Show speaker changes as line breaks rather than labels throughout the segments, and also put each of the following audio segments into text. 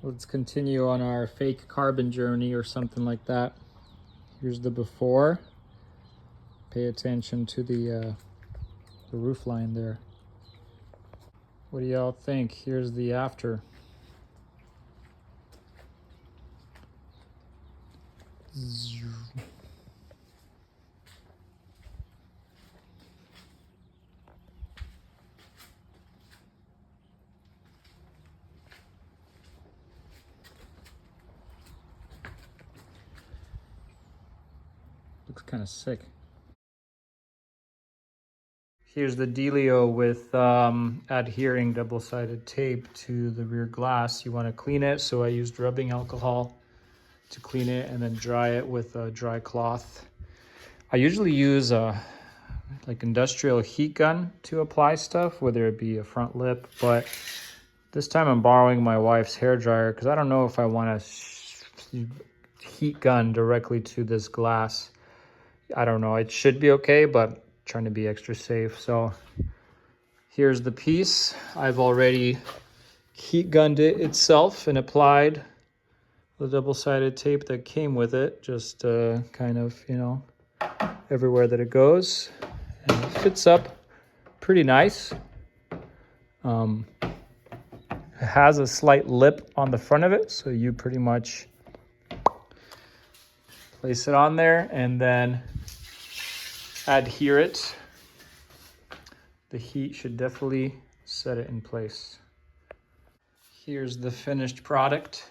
Let's continue on our fake carbon journey or something like that. Here's the before. Pay attention to the roof line there. What do y'all think? Here's the after. Looks kind of sick. Here's the dealio with adhering double-sided tape to the rear glass. You want to clean it, so I used rubbing alcohol to clean it and then dry it with a dry cloth. I usually use a like industrial heat gun to apply stuff, whether it be a front lip, but this time I'm borrowing my wife's hair dryer because I don't know if I want to heat gun directly to this glass. I don't know, it should be okay, but trying to be extra safe. So here's the piece. I've already heat gunned it itself and applied the double-sided tape that came with it, just kind of, you know, everywhere that it goes. And it fits up pretty nice. It has a slight lip on the front of it, so you pretty much place it on there and then adhere it. The heat should definitely set it in place. Here's the finished product.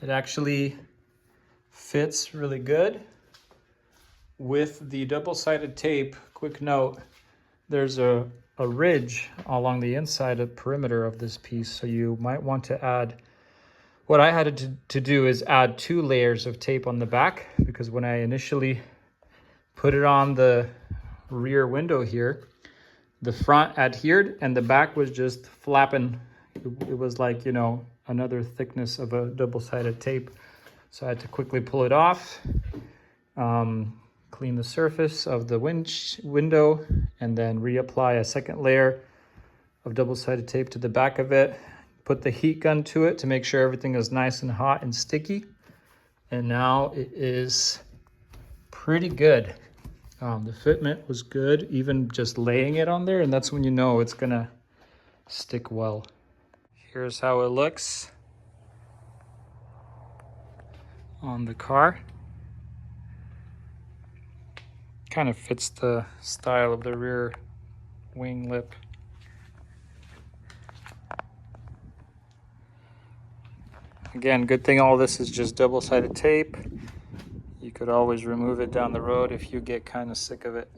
It actually fits really good. With the double-sided tape, quick note, there's a ridge along the inside of perimeter of this piece, so you might want to add, what I had to do is add 2 layers of tape on the back, because when I initially put it on the rear window here, the front adhered and the back was just flapping. It was like, you know, another thickness of a double-sided tape. So I had to quickly pull it off, clean the surface of the window, and then reapply a second layer of double-sided tape to the back of it. Put the heat gun to it to make sure everything is nice and hot and sticky. And now it is pretty good. The fitment was good, even just laying it on there, and that's when you know it's gonna stick well. Here's how it looks on the car. Kind of fits the style of the rear wing lip. Again, good thing all this is just double-sided tape. You could always remove it down the road if you get kind of sick of it.